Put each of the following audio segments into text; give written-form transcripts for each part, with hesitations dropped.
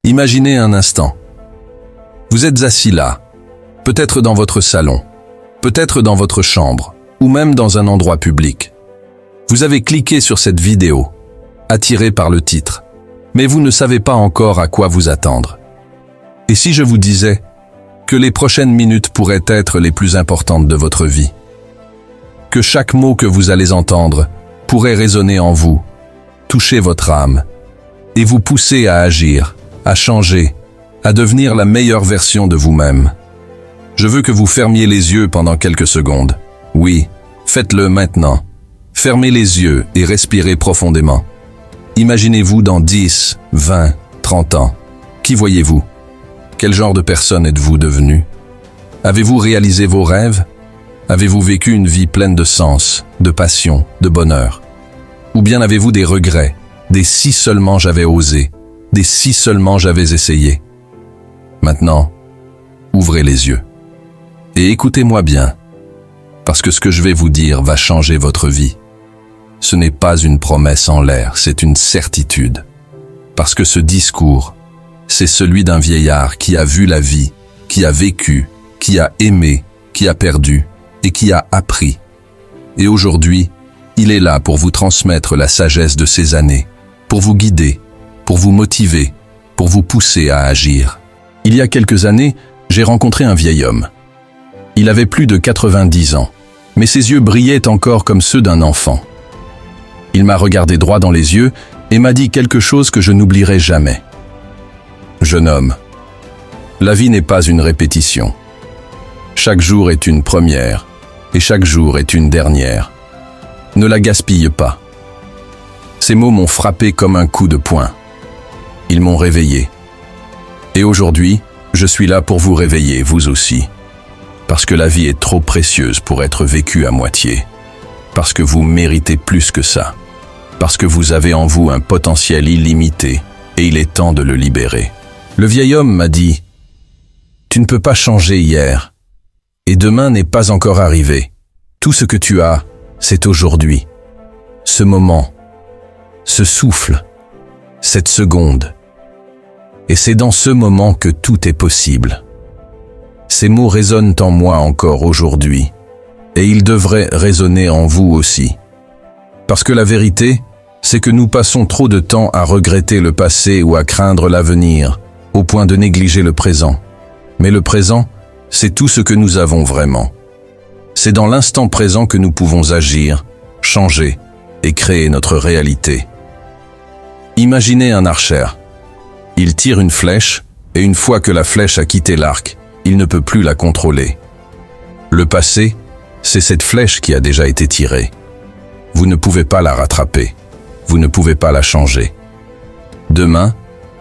Imaginez un instant. Vous êtes assis là, peut-être dans votre salon, peut-être dans votre chambre, ou même dans un endroit public. Vous avez cliqué sur cette vidéo, attiré par le titre, mais vous ne savez pas encore à quoi vous attendre. Et si je vous disais que les prochaines minutes pourraient être les plus importantes de votre vie? Que chaque mot que vous allez entendre pourrait résonner en vous, toucher votre âme, et vous pousser à agir, à changer, à devenir la meilleure version de vous-même. Je veux que vous fermiez les yeux pendant quelques secondes. Oui, faites-le maintenant. Fermez les yeux et respirez profondément. Imaginez-vous dans 10, 20, 30 ans. Qui voyez-vous? Quel genre de personne êtes-vous devenu? Avez-vous réalisé vos rêves? Avez-vous vécu une vie pleine de sens, de passion, de bonheur? Ou bien avez-vous des regrets, des si seulement j'avais osé, des si seulement j'avais essayé? Maintenant, ouvrez les yeux. Et écoutez-moi bien, parce que ce que je vais vous dire va changer votre vie. Ce n'est pas une promesse en l'air, c'est une certitude. Parce que ce discours, c'est celui d'un vieillard qui a vu la vie, qui a vécu, qui a aimé, qui a perdu et qui a appris. Et aujourd'hui, il est là pour vous transmettre la sagesse de ces années, pour vous guider, pour vous motiver, pour vous pousser à agir. Il y a quelques années, j'ai rencontré un vieil homme. Il avait plus de 90 ans, mais ses yeux brillaient encore comme ceux d'un enfant. Il m'a regardé droit dans les yeux et m'a dit quelque chose que je n'oublierai jamais. Jeune homme, la vie n'est pas une répétition. Chaque jour est une première et chaque jour est une dernière. Ne la gaspille pas. Ces mots m'ont frappé comme un coup de poing. Ils m'ont réveillé. Et aujourd'hui, je suis là pour vous réveiller, vous aussi. Parce que la vie est trop précieuse pour être vécue à moitié. Parce que vous méritez plus que ça. Parce que vous avez en vous un potentiel illimité et il est temps de le libérer. Le vieil homme m'a dit « Tu ne peux pas changer hier et demain n'est pas encore arrivé. Tout ce que tu as, c'est aujourd'hui. Ce moment, ce souffle, cette seconde. Et c'est dans ce moment que tout est possible. » Ces mots résonnent en moi encore aujourd'hui, et ils devraient résonner en vous aussi. Parce que la vérité, c'est que nous passons trop de temps à regretter le passé ou à craindre l'avenir, au point de négliger le présent. Mais le présent, c'est tout ce que nous avons vraiment. C'est dans l'instant présent que nous pouvons agir, changer et créer notre réalité. Imaginez un archer. Il tire une flèche, et une fois que la flèche a quitté l'arc, il ne peut plus la contrôler. Le passé, c'est cette flèche qui a déjà été tirée. Vous ne pouvez pas la rattraper. Vous ne pouvez pas la changer. Demain,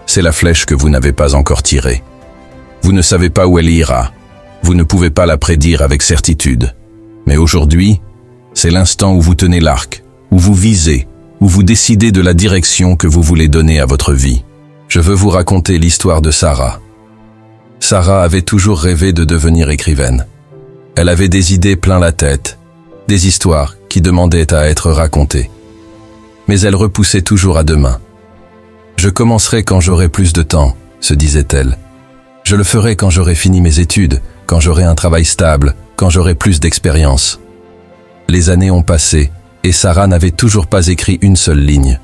c'est la flèche que vous n'avez pas encore tirée. Vous ne savez pas où elle ira. Vous ne pouvez pas la prédire avec certitude. Mais aujourd'hui, c'est l'instant où vous tenez l'arc, où vous visez, où vous décidez de la direction que vous voulez donner à votre vie. Je veux vous raconter l'histoire de Sarah. Sarah avait toujours rêvé de devenir écrivaine. Elle avait des idées plein la tête, des histoires qui demandaient à être racontées. Mais elle repoussait toujours à demain. « Je commencerai quand j'aurai plus de temps », se disait-elle. « Je le ferai quand j'aurai fini mes études, quand j'aurai un travail stable, quand j'aurai plus d'expérience. » Les années ont passé et Sarah n'avait toujours pas écrit une seule ligne.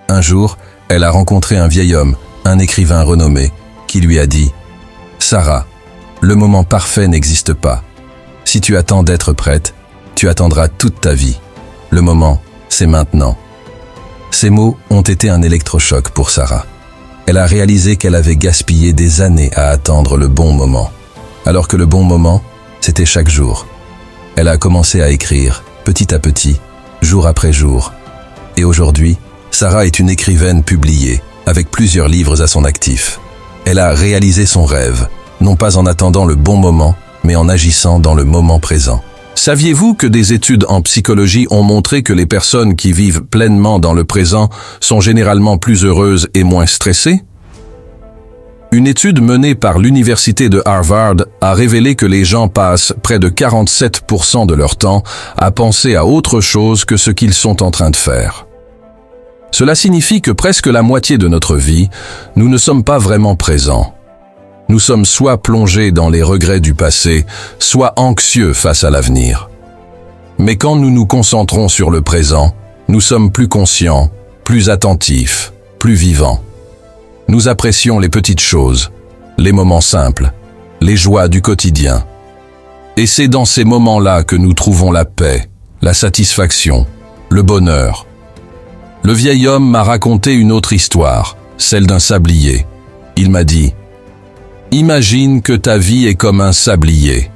Un jour, elle a rencontré un vieil homme, un écrivain renommé, qui lui a dit « Sarah, le moment parfait n'existe pas. Si tu attends d'être prête, tu attendras toute ta vie. Le moment, c'est maintenant. » Ces mots ont été un électrochoc pour Sarah. Elle a réalisé qu'elle avait gaspillé des années à attendre le bon moment, alors que le bon moment, c'était chaque jour. Elle a commencé à écrire, petit à petit, jour après jour. Et aujourd'hui, Sarah est une écrivaine publiée, avec plusieurs livres à son actif. Elle a réalisé son rêve, non pas en attendant le bon moment, mais en agissant dans le moment présent. Saviez-vous que des études en psychologie ont montré que les personnes qui vivent pleinement dans le présent sont généralement plus heureuses et moins stressées? Une étude menée par l'université de Harvard a révélé que les gens passent près de 47% de leur temps à penser à autre chose que ce qu'ils sont en train de faire. Cela signifie que presque la moitié de notre vie, nous ne sommes pas vraiment présents. Nous sommes soit plongés dans les regrets du passé, soit anxieux face à l'avenir. Mais quand nous nous concentrons sur le présent, nous sommes plus conscients, plus attentifs, plus vivants. Nous apprécions les petites choses, les moments simples, les joies du quotidien. Et c'est dans ces moments-là que nous trouvons la paix, la satisfaction, le bonheur. Le vieil homme m'a raconté une autre histoire, celle d'un sablier. Il m'a dit « Imagine que ta vie est comme un sablier.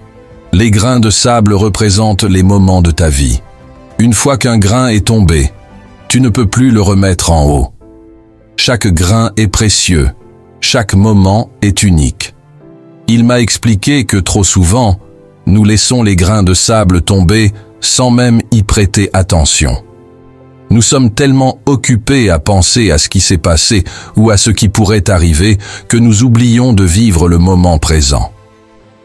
Les grains de sable représentent les moments de ta vie. Une fois qu'un grain est tombé, tu ne peux plus le remettre en haut. Chaque grain est précieux, chaque moment est unique. Il m'a expliqué que trop souvent, nous laissons les grains de sable tomber sans même y prêter attention. Nous sommes tellement occupés à penser à ce qui s'est passé ou à ce qui pourrait arriver que nous oublions de vivre le moment présent.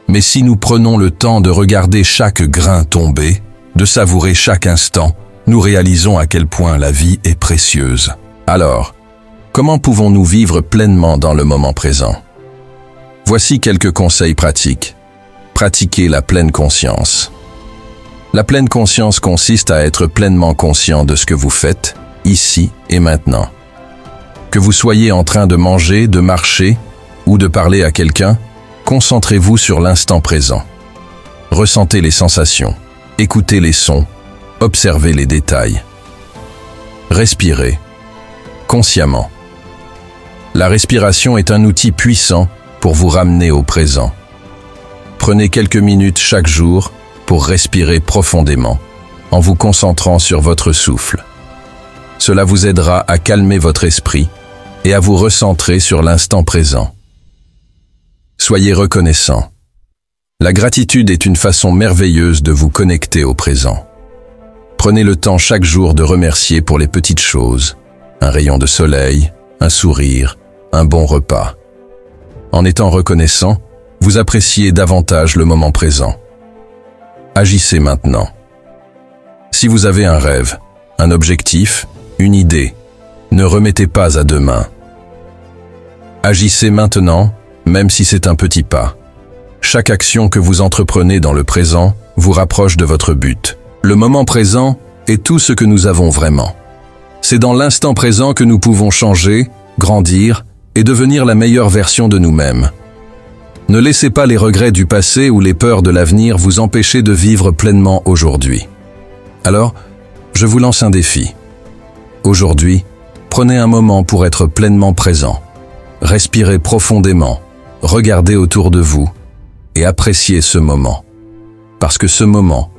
Mais si nous prenons le temps de regarder chaque grain tomber, de savourer chaque instant, nous réalisons à quel point la vie est précieuse. Alors, comment pouvons-nous vivre pleinement dans le moment présent? Voici quelques conseils pratiques. Pratiquez la pleine conscience. La pleine conscience consiste à être pleinement conscient de ce que vous faites, ici et maintenant. Que vous soyez en train de manger, de marcher ou de parler à quelqu'un, concentrez-vous sur l'instant présent. Ressentez les sensations, écoutez les sons, observez les détails. Respirez, consciemment. La respiration est un outil puissant pour vous ramener au présent. Prenez quelques minutes chaque jour pour respirer profondément, en vous concentrant sur votre souffle. Cela vous aidera à calmer votre esprit et à vous recentrer sur l'instant présent. Soyez reconnaissant. La gratitude est une façon merveilleuse de vous connecter au présent. Prenez le temps chaque jour de remercier pour les petites choses, un rayon de soleil, un sourire, un bon repas. En étant reconnaissant, vous appréciez davantage le moment présent. Agissez maintenant. Si vous avez un rêve, un objectif, une idée, ne remettez pas à demain. Agissez maintenant, même si c'est un petit pas. Chaque action que vous entreprenez dans le présent vous rapproche de votre but. Le moment présent est tout ce que nous avons vraiment. C'est dans l'instant présent que nous pouvons changer, grandir et devenir la meilleure version de nous-mêmes. Ne laissez pas les regrets du passé ou les peurs de l'avenir vous empêcher de vivre pleinement aujourd'hui. Alors, je vous lance un défi. Aujourd'hui, prenez un moment pour être pleinement présent. Respirez profondément, regardez autour de vous et appréciez ce moment. Parce que ce moment,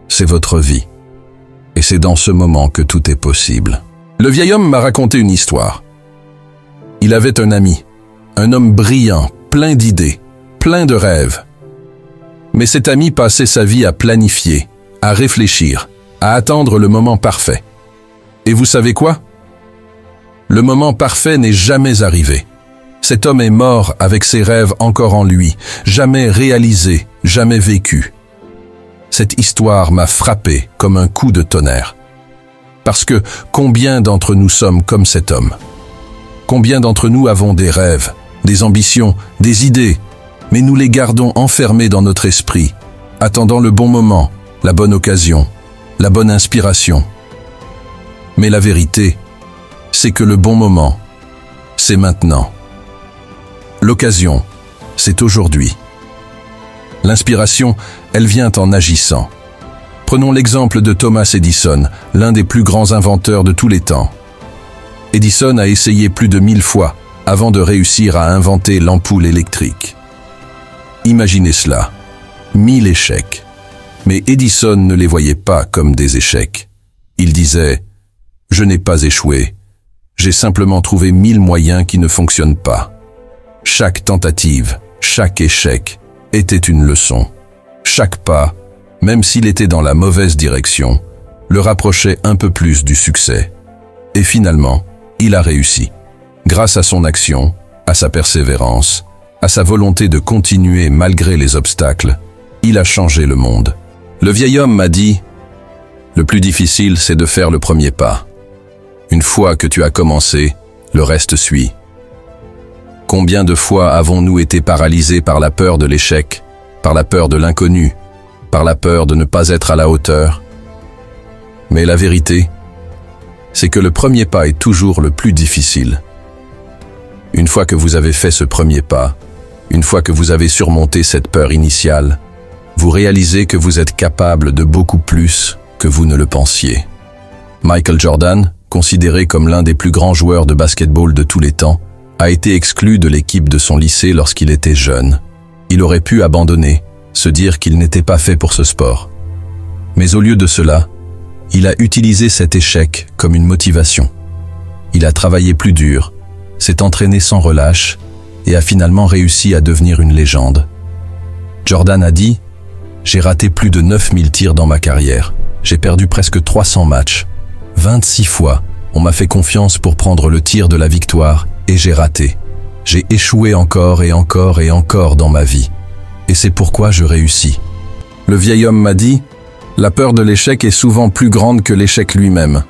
c'est votre vie. Et c'est dans ce moment que tout est possible. Le vieil homme m'a raconté une histoire. Il avait un ami, un homme brillant, plein d'idées, plein de rêves. Mais cet ami passait sa vie à planifier, à réfléchir, à attendre le moment parfait. Et vous savez quoi? Le moment parfait n'est jamais arrivé. Cet homme est mort avec ses rêves encore en lui, jamais réalisés, jamais vécus. Cette histoire m'a frappé comme un coup de tonnerre. Parce que combien d'entre nous sommes comme cet homme? Combien d'entre nous avons des rêves, des ambitions, des idées, mais nous les gardons enfermés dans notre esprit, attendant le bon moment, la bonne occasion, la bonne inspiration. Mais la vérité, c'est que le bon moment, c'est maintenant. L'occasion, c'est aujourd'hui. L'inspiration, elle vient en agissant. Prenons l'exemple de Thomas Edison, l'un des plus grands inventeurs de tous les temps. Edison a essayé plus de 1000 fois avant de réussir à inventer l'ampoule électrique. Imaginez cela, 1000 échecs. Mais Edison ne les voyait pas comme des échecs. Il disait « Je n'ai pas échoué, j'ai simplement trouvé 1000 moyens qui ne fonctionnent pas. » Chaque tentative, chaque échec était une leçon. Chaque pas, même s'il était dans la mauvaise direction, le rapprochait un peu plus du succès. Et finalement, il a réussi. Grâce à son action, à sa persévérance, à sa volonté de continuer malgré les obstacles, il a changé le monde. Le vieil homme m'a dit « Le plus difficile, c'est de faire le premier pas. Une fois que tu as commencé, le reste suit. Combien de fois avons-nous été paralysés par la peur de l'échec, par la peur de l'inconnu, par la peur de ne pas être à la hauteur? Mais la vérité, c'est que le premier pas est toujours le plus difficile. Une fois que vous avez fait ce premier pas, une fois que vous avez surmonté cette peur initiale, vous réalisez que vous êtes capable de beaucoup plus que vous ne le pensiez. Michael Jordan, considéré comme l'un des plus grands joueurs de basketball de tous les temps, a été exclu de l'équipe de son lycée lorsqu'il était jeune. Il aurait pu abandonner, se dire qu'il n'était pas fait pour ce sport. Mais au lieu de cela, il a utilisé cet échec comme une motivation. Il a travaillé plus dur, s'est entraîné sans relâche et a finalement réussi à devenir une légende. Jordan a dit « J'ai raté plus de 9000 tirs dans ma carrière. J'ai perdu presque 300 matchs. 26 fois, on m'a fait confiance pour prendre le tir de la victoire et j'ai raté. J'ai échoué encore et encore et encore dans ma vie. Et c'est pourquoi je réussis. » Le vieil homme m'a dit « La peur de l'échec est souvent plus grande que l'échec lui-même. »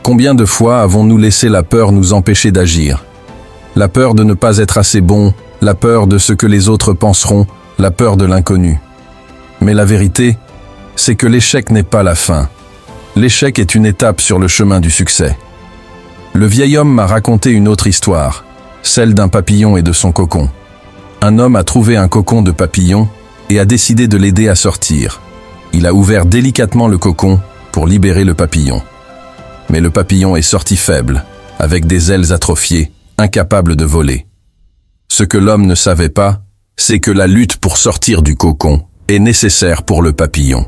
Combien de fois avons-nous laissé la peur nous empêcher d'agir? La peur de ne pas être assez bon, la peur de ce que les autres penseront, la peur de l'inconnu. Mais la vérité, c'est que l'échec n'est pas la fin. L'échec est une étape sur le chemin du succès. Le vieil homme m'a raconté une autre histoire, celle d'un papillon et de son cocon. Un homme a trouvé un cocon de papillon et a décidé de l'aider à sortir. Il a ouvert délicatement le cocon pour libérer le papillon. Mais le papillon est sorti faible, avec des ailes atrophiées, incapable de voler. Ce que l'homme ne savait pas, c'est que la lutte pour sortir du cocon est nécessaire pour le papillon.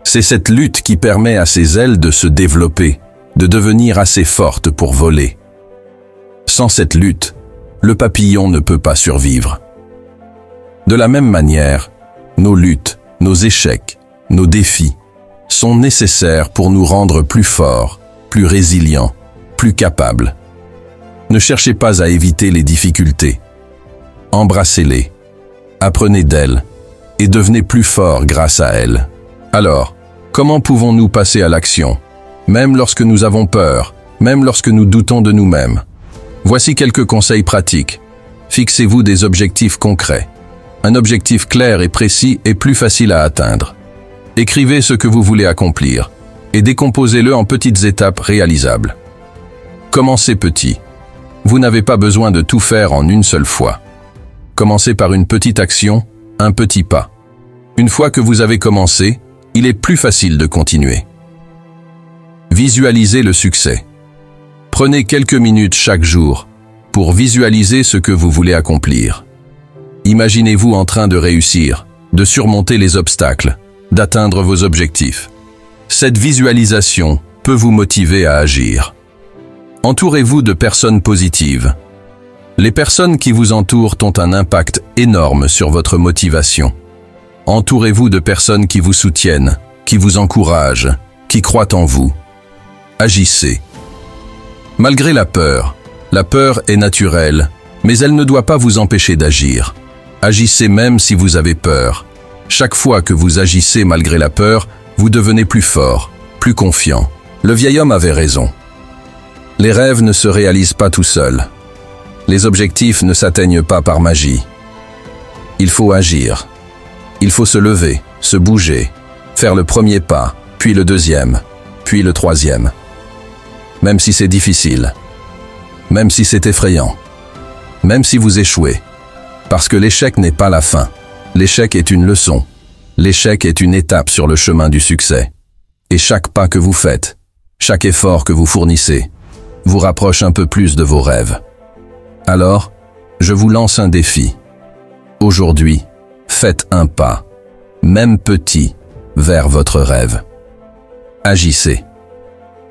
C'est cette lutte qui permet à ses ailes de se développer, de devenir assez fortes pour voler. Sans cette lutte, le papillon ne peut pas survivre. De la même manière, nos luttes, nos échecs, nos défis sont nécessaires pour nous rendre plus forts, plus résilients, plus capables. Ne cherchez pas à éviter les difficultés. Embrassez-les, apprenez d'elles et devenez plus forts grâce à elles. Alors, comment pouvons-nous passer à l'action, même lorsque nous avons peur, même lorsque nous doutons de nous-mêmes? Voici quelques conseils pratiques. Fixez-vous des objectifs concrets. Un objectif clair et précis est plus facile à atteindre. Écrivez ce que vous voulez accomplir et décomposez-le en petites étapes réalisables. Commencez petit. Vous n'avez pas besoin de tout faire en une seule fois. Commencez par une petite action, un petit pas. Une fois que vous avez commencé, il est plus facile de continuer. Visualisez le succès. Prenez quelques minutes chaque jour pour visualiser ce que vous voulez accomplir. Imaginez-vous en train de réussir, de surmonter les obstacles, d'atteindre vos objectifs. Cette visualisation peut vous motiver à agir. Entourez-vous de personnes positives. Les personnes qui vous entourent ont un impact énorme sur votre motivation. Entourez-vous de personnes qui vous soutiennent, qui vous encouragent, qui croient en vous. Agissez. Malgré la peur est naturelle, mais elle ne doit pas vous empêcher d'agir. Agissez même si vous avez peur. Chaque fois que vous agissez malgré la peur, vous devenez plus fort, plus confiant. Le vieil homme avait raison. Les rêves ne se réalisent pas tout seuls. Les objectifs ne s'atteignent pas par magie. Il faut agir. Il faut se lever, se bouger, faire le premier pas, puis le deuxième, puis le troisième. Même si c'est difficile, même si c'est effrayant, même si vous échouez. Parce que l'échec n'est pas la fin. L'échec est une leçon. L'échec est une étape sur le chemin du succès. Et chaque pas que vous faites, chaque effort que vous fournissez, vous rapproche un peu plus de vos rêves. Alors, je vous lance un défi. Aujourd'hui, faites un pas, même petit, vers votre rêve. Agissez.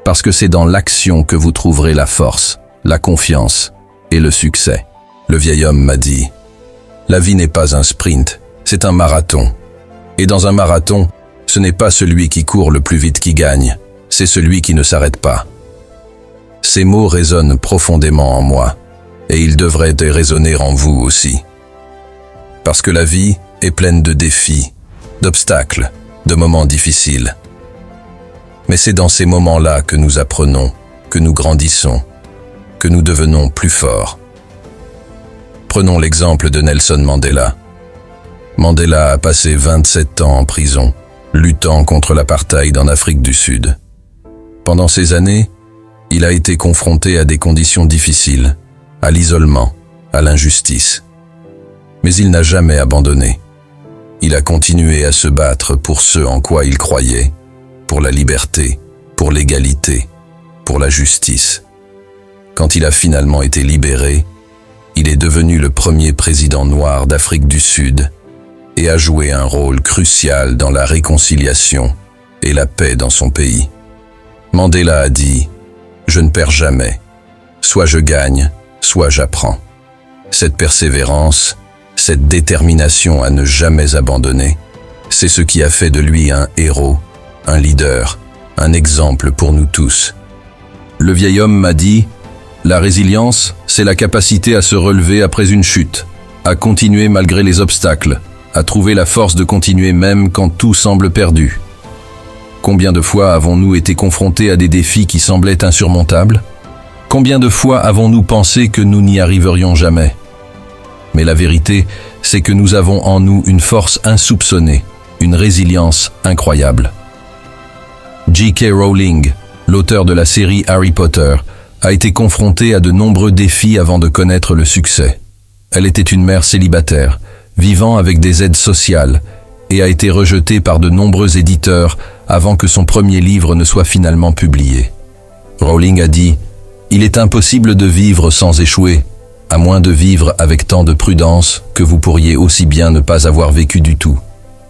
Parce que c'est dans l'action que vous trouverez la force, la confiance et le succès. Le vieil homme m'a dit, « La vie n'est pas un sprint, c'est un marathon. Et dans un marathon, ce n'est pas celui qui court le plus vite qui gagne, c'est celui qui ne s'arrête pas. » Ces mots résonnent profondément en moi, et ils devraient résonner en vous aussi. Parce que la vie est pleine de défis, d'obstacles, de moments difficiles. Mais c'est dans ces moments-là que nous apprenons que nous grandissons, que nous devenons plus forts. Prenons l'exemple de Nelson Mandela. Mandela a passé 27 ans en prison, luttant contre l'apartheid en Afrique du Sud. Pendant ces années, il a été confronté à des conditions difficiles, à l'isolement, à l'injustice. Mais il n'a jamais abandonné. Il a continué à se battre pour ce en quoi il croyait, pour la liberté, pour l'égalité, pour la justice. Quand il a finalement été libéré, il est devenu le premier président noir d'Afrique du Sud et a joué un rôle crucial dans la réconciliation et la paix dans son pays. Mandela a dit « Je ne perds jamais. Soit je gagne, soit j'apprends. » Cette persévérance, cette détermination à ne jamais abandonner, c'est ce qui a fait de lui un héros, un leader, un exemple pour nous tous. Le vieil homme m'a dit « La résilience, c'est la capacité à se relever après une chute, à continuer malgré les obstacles, à trouver la force de continuer même quand tout semble perdu. » Combien de fois avons-nous été confrontés à des défis qui semblaient insurmontables? Combien de fois avons-nous pensé que nous n'y arriverions jamais? Mais la vérité, c'est que nous avons en nous une force insoupçonnée, une résilience incroyable. J.K. Rowling, l'auteur de la série Harry Potter, a été confrontée à de nombreux défis avant de connaître le succès. Elle était une mère célibataire, vivant avec des aides sociales, et a été rejetée par de nombreux éditeurs avant que son premier livre ne soit finalement publié. Rowling a dit « Il est impossible de vivre sans échouer, à moins de vivre avec tant de prudence que vous pourriez aussi bien ne pas avoir vécu du tout.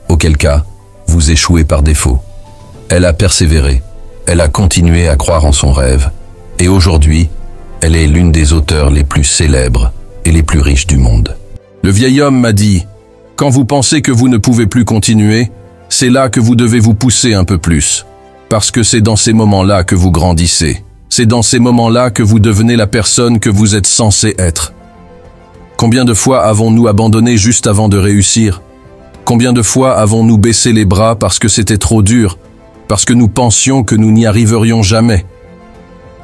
Auquel cas, vous échouez par défaut. » Elle a persévéré, elle a continué à croire en son rêve, et aujourd'hui, elle est l'une des auteurs les plus célèbres et les plus riches du monde. Le vieil homme m'a dit « Quand vous pensez que vous ne pouvez plus continuer, c'est là que vous devez vous pousser un peu plus, parce que c'est dans ces moments-là que vous grandissez. C'est dans ces moments-là que vous devenez la personne que vous êtes censé être. » Combien de fois avons-nous abandonné juste avant de réussir? Combien de fois avons-nous baissé les bras parce que c'était trop dur, parce que nous pensions que nous n'y arriverions jamais?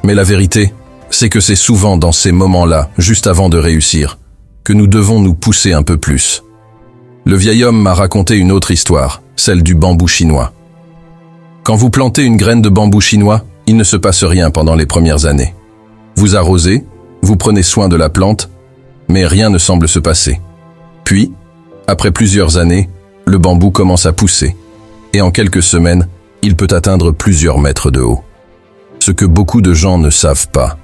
Mais la vérité, c'est que c'est souvent dans ces moments-là, juste avant de réussir, que nous devons nous pousser un peu plus. Le vieil homme m'a raconté une autre histoire, celle du bambou chinois. Quand vous plantez une graine de bambou chinois, il ne se passe rien pendant les premières années. Vous arrosez, vous prenez soin de la plante, mais rien ne semble se passer. Puis, après plusieurs années, le bambou commence à pousser, et en quelques semaines, il peut atteindre plusieurs mètres de haut. Ce que beaucoup de gens ne savent pas,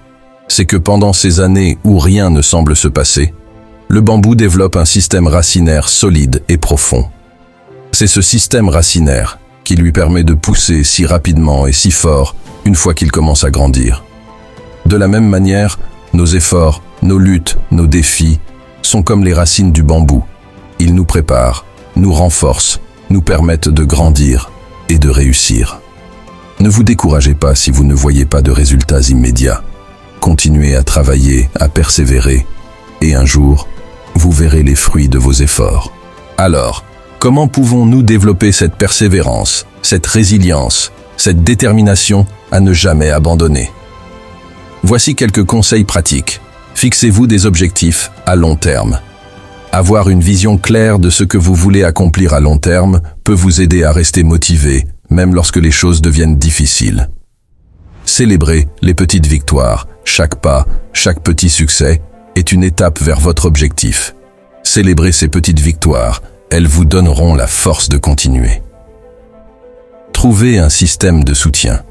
c'est que pendant ces années où rien ne semble se passer, le bambou développe un système racinaire solide et profond. C'est ce système racinaire qui lui permet de pousser si rapidement et si fort une fois qu'il commence à grandir. De la même manière, nos efforts, nos luttes, nos défis sont comme les racines du bambou. Ils nous préparent, nous renforcent, nous permettent de grandir et de réussir. Ne vous découragez pas si vous ne voyez pas de résultats immédiats. Continuez à travailler, à persévérer, et un jour, vous verrez les fruits de vos efforts. Alors, comment pouvons-nous développer cette persévérance, cette résilience, cette détermination à ne jamais abandonner? Voici quelques conseils pratiques. Fixez-vous des objectifs à long terme. Avoir une vision claire de ce que vous voulez accomplir à long terme peut vous aider à rester motivé, même lorsque les choses deviennent difficiles. Célébrez les petites victoires. Chaque pas, chaque petit succès est une étape vers votre objectif. Célébrez ces petites victoires, elles vous donneront la force de continuer. Trouvez un système de soutien.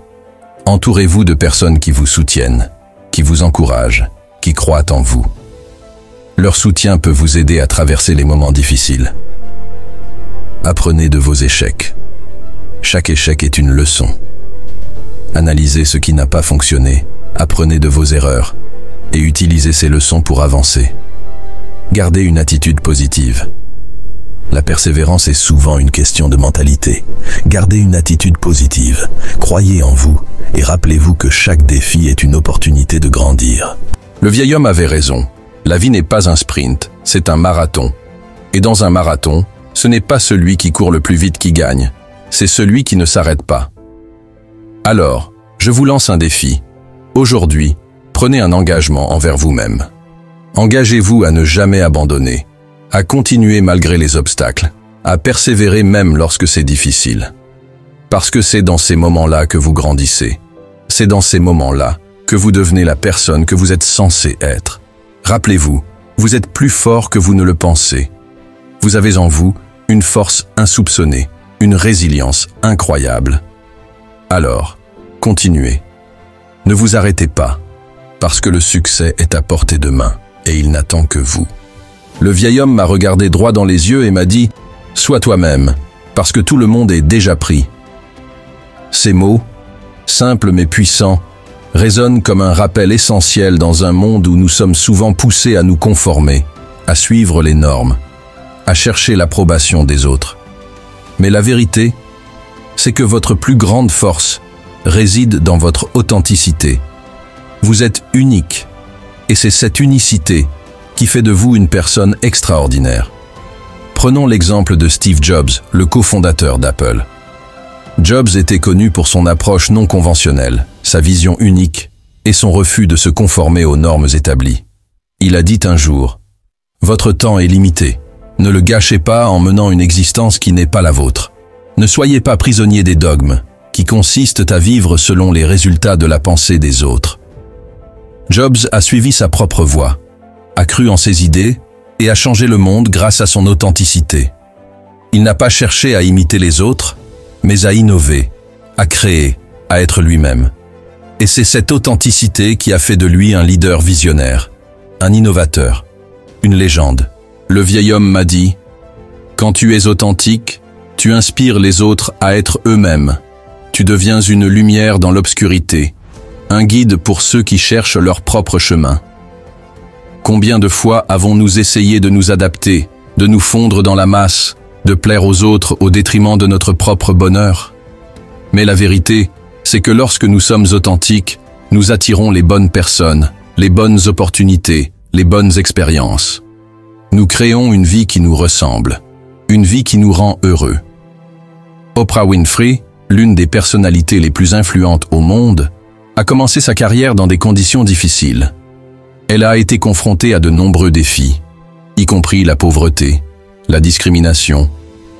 Entourez-vous de personnes qui vous soutiennent, qui vous encouragent, qui croient en vous. Leur soutien peut vous aider à traverser les moments difficiles. Apprenez de vos échecs. Chaque échec est une leçon. Analysez ce qui n'a pas fonctionné, apprenez de vos erreurs et utilisez ces leçons pour avancer. Gardez une attitude positive. La persévérance est souvent une question de mentalité. Gardez une attitude positive, croyez en vous et rappelez-vous que chaque défi est une opportunité de grandir. Le vieil homme avait raison. La vie n'est pas un sprint, c'est un marathon. Et dans un marathon, ce n'est pas celui qui court le plus vite qui gagne, c'est celui qui ne s'arrête pas. Alors, je vous lance un défi. Aujourd'hui, prenez un engagement envers vous-même. Engagez-vous à ne jamais abandonner, à continuer malgré les obstacles, à persévérer même lorsque c'est difficile. Parce que c'est dans ces moments-là que vous grandissez. C'est dans ces moments-là que vous devenez la personne que vous êtes censé être. Rappelez-vous, vous êtes plus fort que vous ne le pensez. Vous avez en vous une force insoupçonnée, une résilience incroyable. Alors, continuez. Ne vous arrêtez pas, parce que le succès est à portée de main et il n'attend que vous. Le vieil homme m'a regardé droit dans les yeux et m'a dit « Sois toi-même, parce que tout le monde est déjà pris ». Ces mots, simples mais puissants, résonnent comme un rappel essentiel dans un monde où nous sommes souvent poussés à nous conformer, à suivre les normes, à chercher l'approbation des autres. Mais la vérité, c'est que votre plus grande force réside dans votre authenticité. Vous êtes unique, et c'est cette unicité qui fait de vous une personne extraordinaire. Prenons l'exemple de Steve Jobs, le cofondateur d'Apple. Jobs était connu pour son approche non conventionnelle, sa vision unique et son refus de se conformer aux normes établies. Il a dit un jour « Votre temps est limité. Ne le gâchez pas en menant une existence qui n'est pas la vôtre. Ne soyez pas prisonnier des dogmes, qui consistent à vivre selon les résultats de la pensée des autres. » Jobs a suivi sa propre voie, a cru en ses idées et a changé le monde grâce à son authenticité. Il n'a pas cherché à imiter les autres, mais à innover, à créer, à être lui-même. Et c'est cette authenticité qui a fait de lui un leader visionnaire, un innovateur, une légende. Le vieil homme m'a dit « Quand tu es authentique, tu inspires les autres à être eux-mêmes. Tu deviens une lumière dans l'obscurité, un guide pour ceux qui cherchent leur propre chemin. » Combien de fois avons-nous essayé de nous adapter, de nous fondre dans la masse, de plaire aux autres au détriment de notre propre bonheur? Mais la vérité, c'est que lorsque nous sommes authentiques, nous attirons les bonnes personnes, les bonnes opportunités, les bonnes expériences. Nous créons une vie qui nous ressemble, une vie qui nous rend heureux. Oprah Winfrey, l'une des personnalités les plus influentes au monde, a commencé sa carrière dans des conditions difficiles. Elle a été confrontée à de nombreux défis, y compris la pauvreté, la discrimination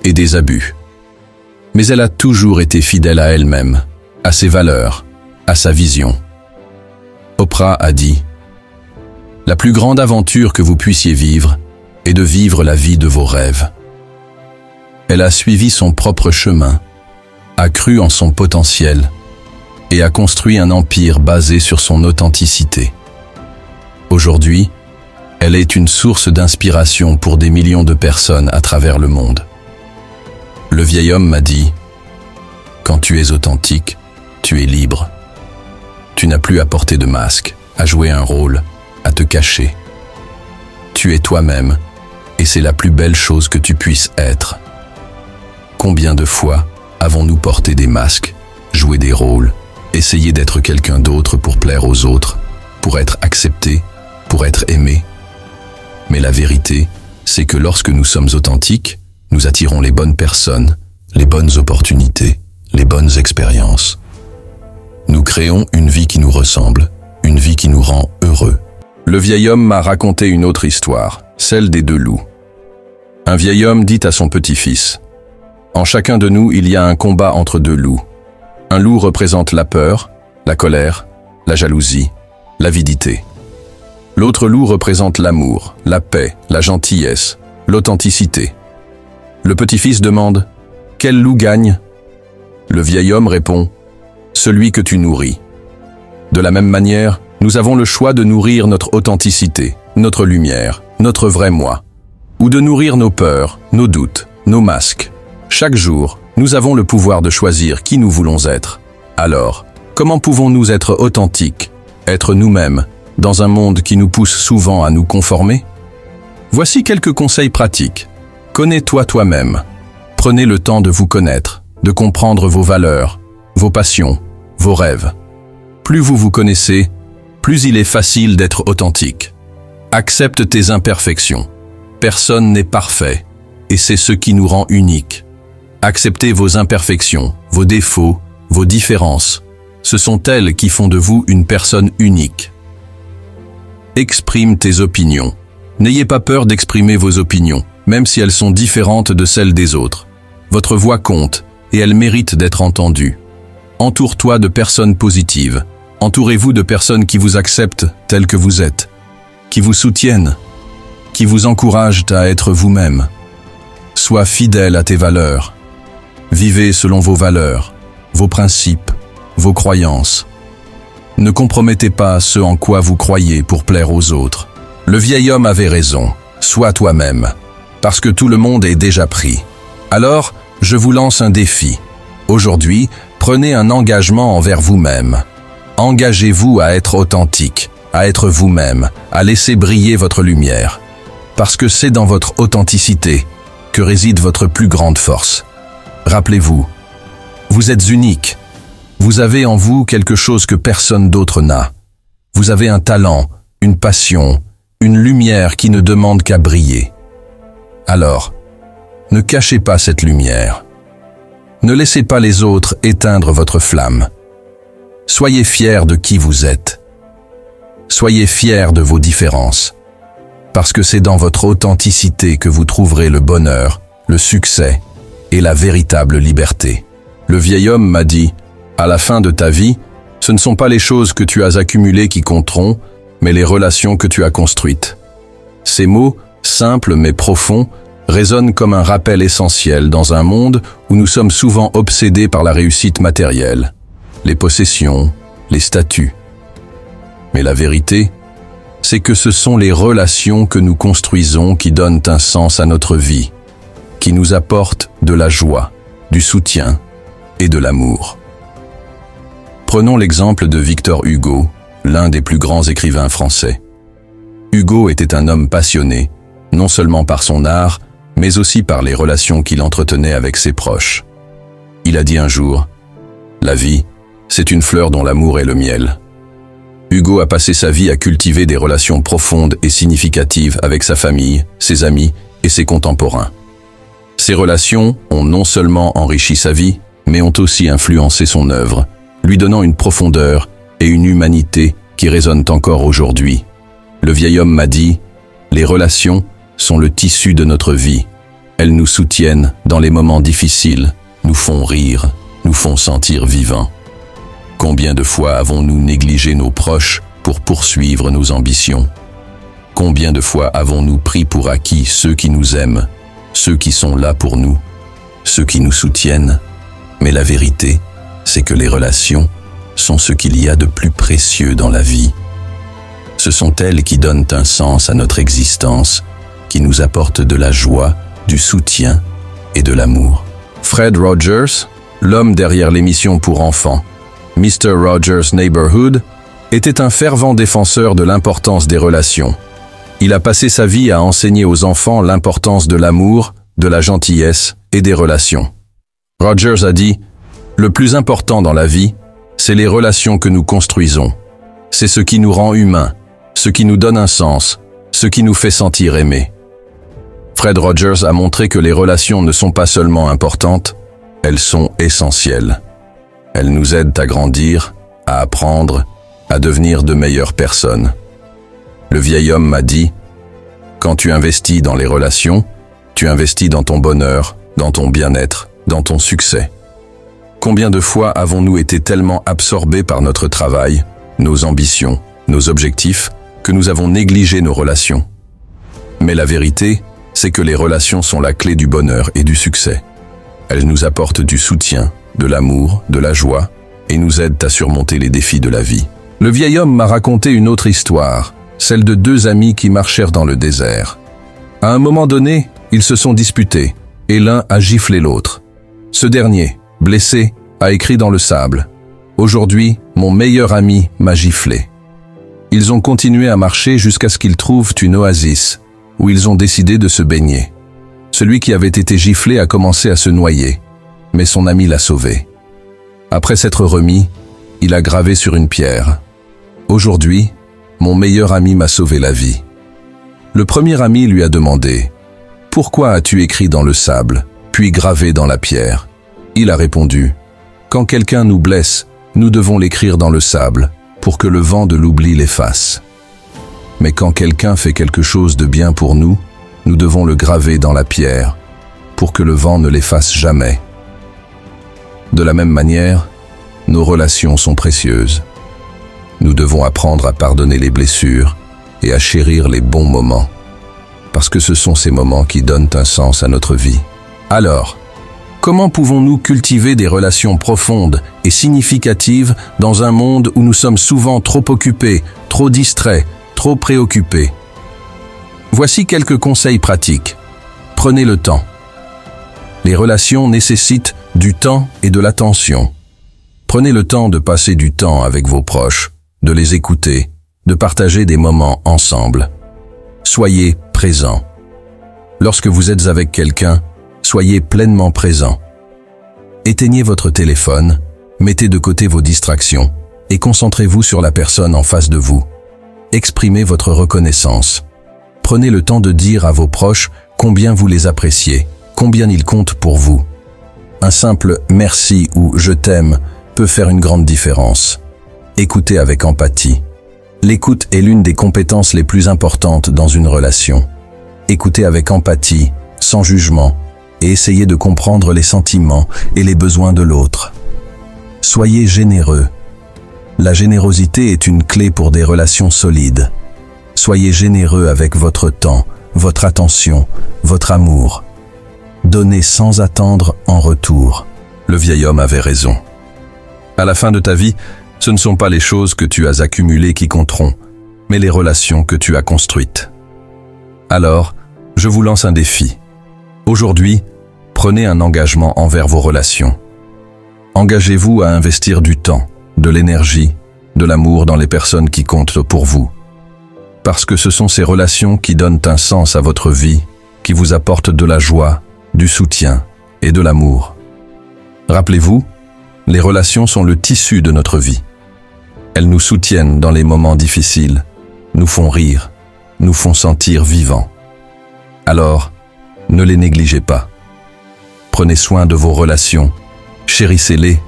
et des abus. Mais elle a toujours été fidèle à elle-même, à ses valeurs, à sa vision. Oprah a dit « La plus grande aventure que vous puissiez vivre est de vivre la vie de vos rêves. » Elle a suivi son propre chemin, a cru en son potentiel et a construit un empire basé sur son authenticité. Aujourd'hui, elle est une source d'inspiration pour des millions de personnes à travers le monde. Le vieil homme m'a dit « Quand tu es authentique, tu es libre. Tu n'as plus à porter de masque, à jouer un rôle, à te cacher. Tu es toi-même, et c'est la plus belle chose que tu puisses être. » Combien de fois avons-nous porté des masques, joué des rôles, essayé d'être quelqu'un d'autre pour plaire aux autres, pour être accepté, pour être aimé? Mais la vérité, c'est que lorsque nous sommes authentiques, nous attirons les bonnes personnes, les bonnes opportunités, les bonnes expériences. Nous créons une vie qui nous ressemble, une vie qui nous rend heureux. Le vieil homme m'a raconté une autre histoire, celle des deux loups. Un vieil homme dit à son petit-fils « En chacun de nous, il y a un combat entre deux loups. Un loup représente la peur, la colère, la jalousie, l'avidité. L'autre loup représente l'amour, la paix, la gentillesse, l'authenticité. Le petit-fils demande « Quel loup gagne ?» Le vieil homme répond « Celui que tu nourris. » De la même manière, nous avons le choix de nourrir notre authenticité, notre lumière, notre vrai moi, ou de nourrir nos peurs, nos doutes, nos masques. Chaque jour, nous avons le pouvoir de choisir qui nous voulons être. Alors, comment pouvons-nous être authentiques, être nous-mêmes, dans un monde qui nous pousse souvent à nous conformer? Voici quelques conseils pratiques. Connais-toi toi-même. Prenez le temps de vous connaître, de comprendre vos valeurs, vos passions, vos rêves. Plus vous vous connaissez, plus il est facile d'être authentique. Accepte tes imperfections. Personne n'est parfait, et c'est ce qui nous rend uniques. Acceptez vos imperfections, vos défauts, vos différences, Ce sont elles qui font de vous une personne unique. Exprime tes opinions. N'ayez pas peur d'exprimer vos opinions, même si elles sont différentes de celles des autres. Votre voix compte et elle mérite d'être entendue. Entoure-toi de personnes positives. Entourez-vous de personnes qui vous acceptent tels que vous êtes, qui vous soutiennent, qui vous encouragent à être vous-même. Sois fidèle à tes valeurs. Vivez selon vos valeurs, vos principes, vos croyances. Ne compromettez pas ce en quoi vous croyez pour plaire aux autres. Le vieil homme avait raison, sois toi-même, parce que tout le monde est déjà pris. Alors, je vous lance un défi. Aujourd'hui, prenez un engagement envers vous-même. Engagez-vous à être authentique, à être vous-même, à laisser briller votre lumière. Parce que c'est dans votre authenticité que réside votre plus grande force. Rappelez-vous, vous êtes unique. Vous avez en vous quelque chose que personne d'autre n'a. Vous avez un talent, une passion, une lumière qui ne demande qu'à briller. Alors, ne cachez pas cette lumière. Ne laissez pas les autres éteindre votre flamme. Soyez fiers de qui vous êtes. Soyez fiers de vos différences. Parce que c'est dans votre authenticité que vous trouverez le bonheur, le succès et la véritable liberté. Le vieil homme m'a dit, à la fin de ta vie, ce ne sont pas les choses que tu as accumulées qui compteront, mais les relations que tu as construites. Ces mots, simples mais profonds, résonnent comme un rappel essentiel dans un monde où nous sommes souvent obsédés par la réussite matérielle, les possessions, les statuts. Mais la vérité, c'est que ce sont les relations que nous construisons qui donnent un sens à notre vie, qui nous apportent de la joie, du soutien et de l'amour. Prenons l'exemple de Victor Hugo, l'un des plus grands écrivains français. Hugo était un homme passionné, non seulement par son art, mais aussi par les relations qu'il entretenait avec ses proches. Il a dit un jour, « La vie, c'est une fleur dont l'amour est le miel. » Hugo a passé sa vie à cultiver des relations profondes et significatives avec sa famille, ses amis et ses contemporains. Ces relations ont non seulement enrichi sa vie, mais ont aussi influencé son œuvre, lui donnant une profondeur et une humanité qui résonnent encore aujourd'hui. Le vieil homme m'a dit, « Les relations sont le tissu de notre vie. Elles nous soutiennent dans les moments difficiles, nous font rire, nous font sentir vivants. » Combien de fois avons-nous négligé nos proches pour poursuivre nos ambitions? Combien de fois avons-nous pris pour acquis ceux qui nous aiment, ceux qui sont là pour nous, ceux qui nous soutiennent? Mais la vérité, c'est que les relations sont ce qu'il y a de plus précieux dans la vie. Ce sont elles qui donnent un sens à notre existence, qui nous apportent de la joie, du soutien et de l'amour. Fred Rogers, l'homme derrière l'émission pour enfants, Mr. Rogers' Neighborhood, était un fervent défenseur de l'importance des relations. Il a passé sa vie à enseigner aux enfants l'importance de l'amour, de la gentillesse et des relations. Rogers a dit, « Le plus important dans la vie, c'est les relations que nous construisons. C'est ce qui nous rend humains, ce qui nous donne un sens, ce qui nous fait sentir aimés. » Fred Rogers a montré que les relations ne sont pas seulement importantes, elles sont essentielles. Elles nous aident à grandir, à apprendre, à devenir de meilleures personnes. Le vieil homme m'a dit, « Quand tu investis dans les relations, tu investis dans ton bonheur, dans ton bien-être, dans ton succès. » Combien de fois avons-nous été tellement absorbés par notre travail, nos ambitions, nos objectifs, que nous avons négligé nos relations? Mais la vérité, c'est que les relations sont la clé du bonheur et du succès. Elles nous apportent du soutien, de l'amour, de la joie, et nous aident à surmonter les défis de la vie. Le vieil homme m'a raconté une autre histoire, celle de deux amis qui marchèrent dans le désert. À un moment donné, ils se sont disputés, et l'un a giflé l'autre. Ce dernier, blessé, a écrit dans le sable, « Aujourd'hui, mon meilleur ami m'a giflé. » Ils ont continué à marcher jusqu'à ce qu'ils trouvent une oasis, où ils ont décidé de se baigner. Celui qui avait été giflé a commencé à se noyer, mais son ami l'a sauvé. Après s'être remis, il a gravé sur une pierre, « Aujourd'hui, mon meilleur ami m'a sauvé la vie. » Le premier ami lui a demandé, « Pourquoi as-tu écrit dans le sable, puis gravé dans la pierre ?» Il a répondu, « Quand quelqu'un nous blesse, nous devons l'écrire dans le sable pour que le vent de l'oubli l'efface. Mais quand quelqu'un fait quelque chose de bien pour nous, nous devons le graver dans la pierre pour que le vent ne l'efface jamais. De la même manière, nos relations sont précieuses. Nous devons apprendre à pardonner les blessures et à chérir les bons moments, parce que ce sont ces moments qui donnent un sens à notre vie. Alors, comment pouvons-nous cultiver des relations profondes et significatives dans un monde où nous sommes souvent trop occupés, trop distraits, trop préoccupés? Voici quelques conseils pratiques. Prenez le temps. Les relations nécessitent du temps et de l'attention. Prenez le temps de passer du temps avec vos proches, de les écouter, de partager des moments ensemble. Soyez présent. Lorsque vous êtes avec quelqu'un, soyez pleinement présent. Éteignez votre téléphone, mettez de côté vos distractions et concentrez-vous sur la personne en face de vous. Exprimez votre reconnaissance. Prenez le temps de dire à vos proches combien vous les appréciez, combien ils comptent pour vous. Un simple « merci » ou « je t'aime » peut faire une grande différence. Écoutez avec empathie. L'écoute est l'une des compétences les plus importantes dans une relation. Écoutez avec empathie, sans jugement, et essayez de comprendre les sentiments et les besoins de l'autre. Soyez généreux. La générosité est une clé pour des relations solides. Soyez généreux avec votre temps, votre attention, votre amour. Donnez sans attendre en retour. Le vieil homme avait raison. À la fin de ta vie, ce ne sont pas les choses que tu as accumulées qui compteront, mais les relations que tu as construites. Alors, je vous lance un défi. Aujourd'hui, prenez un engagement envers vos relations. Engagez-vous à investir du temps, de l'énergie, de l'amour dans les personnes qui comptent pour vous. Parce que ce sont ces relations qui donnent un sens à votre vie, qui vous apportent de la joie, du soutien et de l'amour. Rappelez-vous, les relations sont le tissu de notre vie. Elles nous soutiennent dans les moments difficiles, nous font rire, nous font sentir vivants. Alors, ne les négligez pas. Prenez soin de vos relations, chérissez-les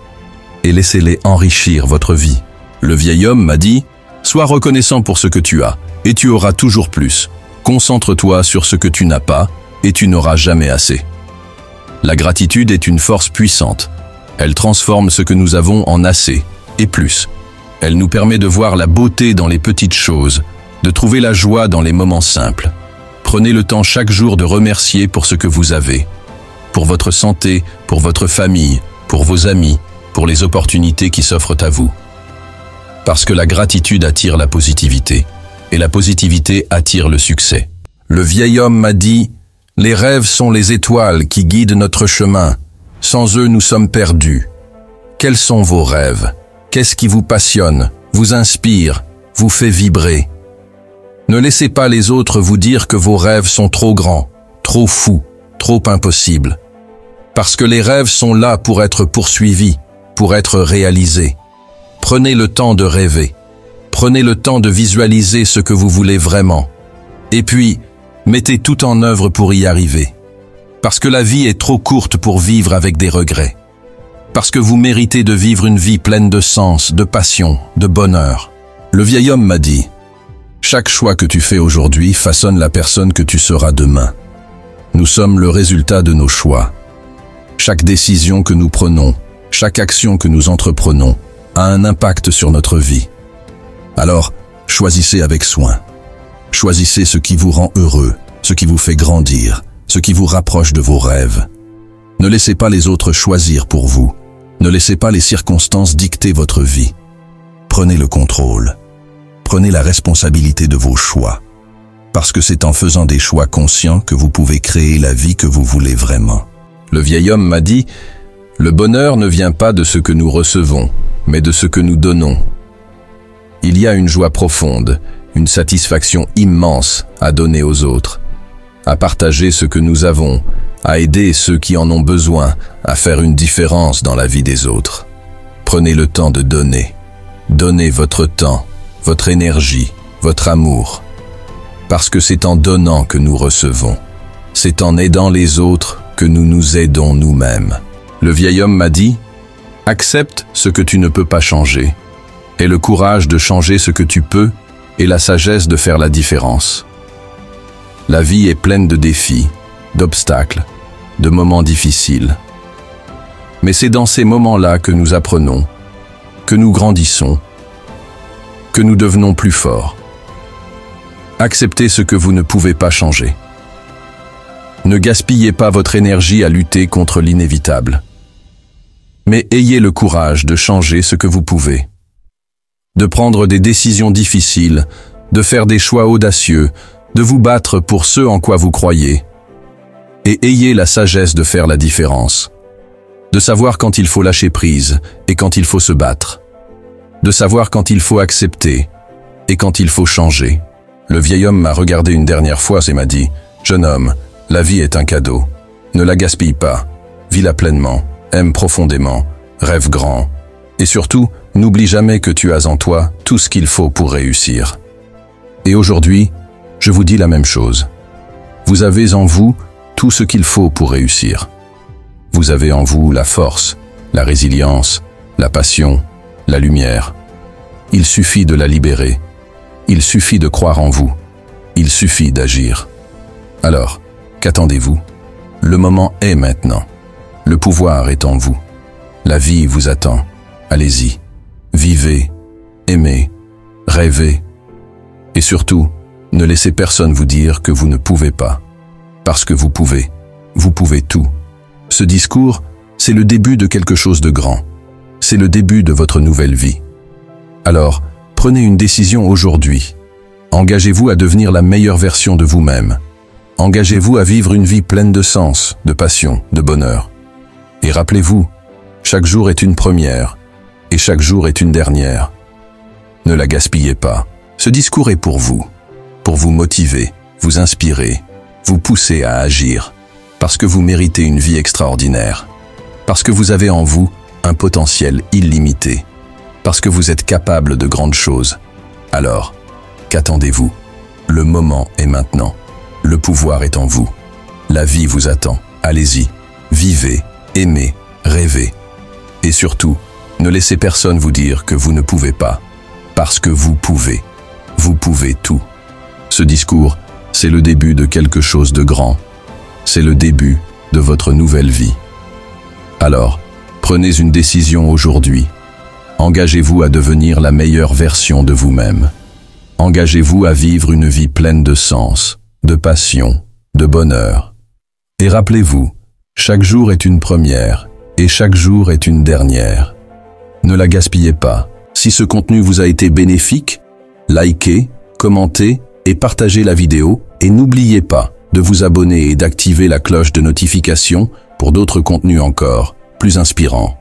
et laissez-les enrichir votre vie. Le vieil homme m'a dit, « Sois reconnaissant pour ce que tu as, et tu auras toujours plus. Concentre-toi sur ce que tu n'as pas, et tu n'auras jamais assez. » La gratitude est une force puissante. Elle transforme ce que nous avons en assez, et plus. Elle nous permet de voir la beauté dans les petites choses, de trouver la joie dans les moments simples. Prenez le temps chaque jour de remercier pour ce que vous avez. Pour votre santé, pour votre famille, pour vos amis, pour les opportunités qui s'offrent à vous. Parce que la gratitude attire la positivité, et la positivité attire le succès. Le vieil homme m'a dit, « Les rêves sont les étoiles qui guident notre chemin. Sans eux, nous sommes perdus. » Quels sont vos rêves? Qu'est-ce qui vous passionne, vous inspire, vous fait vibrer? Ne laissez pas les autres vous dire que vos rêves sont trop grands, trop fous, trop impossibles. Parce que les rêves sont là pour être poursuivis, pour être réalisés. Prenez le temps de rêver. Prenez le temps de visualiser ce que vous voulez vraiment. Et puis, mettez tout en œuvre pour y arriver. Parce que la vie est trop courte pour vivre avec des regrets. Parce que vous méritez de vivre une vie pleine de sens, de passion, de bonheur. Le vieil homme m'a dit, « Chaque choix que tu fais aujourd'hui façonne la personne que tu seras demain. Nous sommes le résultat de nos choix. Chaque décision que nous prenons, chaque action que nous entreprenons, a un impact sur notre vie. Alors, choisissez avec soin. Choisissez ce qui vous rend heureux, ce qui vous fait grandir, ce qui vous rapproche de vos rêves. Ne laissez pas les autres choisir pour vous. Ne laissez pas les circonstances dicter votre vie. Prenez le contrôle. Prenez la responsabilité de vos choix. Parce que c'est en faisant des choix conscients que vous pouvez créer la vie que vous voulez vraiment. Le vieil homme m'a dit, « Le bonheur ne vient pas de ce que nous recevons, mais de ce que nous donnons. » Il y a une joie profonde, une satisfaction immense à donner aux autres, à partager ce que nous avons, à aider ceux qui en ont besoin, à faire une différence dans la vie des autres. Prenez le temps de donner. Donnez votre temps, votre énergie, votre amour. Parce que c'est en donnant que nous recevons. C'est en aidant les autres que nous nous aidons nous-mêmes. Le vieil homme m'a dit, Accepte ce que tu ne peux pas changer. Aie le courage de changer ce que tu peux et la sagesse de faire la différence. La vie est pleine de défis, d'obstacles, de moments difficiles. Mais c'est dans ces moments-là que nous apprenons, que nous grandissons, que nous devenons plus forts. Acceptez ce que vous ne pouvez pas changer. Ne gaspillez pas votre énergie à lutter contre l'inévitable. Mais ayez le courage de changer ce que vous pouvez. De prendre des décisions difficiles, de faire des choix audacieux, de vous battre pour ce en quoi vous croyez. Et ayez la sagesse de faire la différence. De savoir quand il faut lâcher prise et quand il faut se battre. De savoir quand il faut accepter et quand il faut changer. Le vieil homme m'a regardé une dernière fois et m'a dit « Jeune homme, la vie est un cadeau. Ne la gaspille pas. Vis-la pleinement. Aime profondément. Rêve grand. Et surtout, n'oublie jamais que tu as en toi tout ce qu'il faut pour réussir. » Et aujourd'hui, je vous dis la même chose. Vous avez en vous tout ce qu'il faut pour réussir. Vous avez en vous la force, la résilience, la passion, la lumière. Il suffit de la libérer. Il suffit de croire en vous. Il suffit d'agir. Alors, qu'attendez-vous? Le moment est maintenant. Le pouvoir est en vous. La vie vous attend. Allez-y. Vivez, aimez, rêvez. Et surtout, ne laissez personne vous dire que vous ne pouvez pas. Parce que vous pouvez tout. Ce discours, c'est le début de quelque chose de grand. C'est le début de votre nouvelle vie. Alors, prenez une décision aujourd'hui. Engagez-vous à devenir la meilleure version de vous-même. Engagez-vous à vivre une vie pleine de sens, de passion, de bonheur. Et rappelez-vous, chaque jour est une première, et chaque jour est une dernière. Ne la gaspillez pas. Ce discours est pour vous motiver, vous inspirer, vous pousser à agir, parce que vous méritez une vie extraordinaire, parce que vous avez en vous un potentiel illimité, parce que vous êtes capable de grandes choses. Alors, qu'attendez-vous? Le moment est maintenant. Le pouvoir est en vous. La vie vous attend. Allez-y. Vivez, aimez, rêvez. Et surtout, ne laissez personne vous dire que vous ne pouvez pas. Parce que vous pouvez. Vous pouvez tout. Ce discours, c'est le début de quelque chose de grand. C'est le début de votre nouvelle vie. Alors, prenez une décision aujourd'hui. Engagez-vous à devenir la meilleure version de vous-même. Engagez-vous à vivre une vie pleine de sens, de passion, de bonheur. Et rappelez-vous, chaque jour est une première et chaque jour est une dernière. Ne la gaspillez pas. Si ce contenu vous a été bénéfique, likez, commentez et partagez la vidéo et n'oubliez pas de vous abonner et d'activer la cloche de notification pour d'autres contenus encore plus inspirants.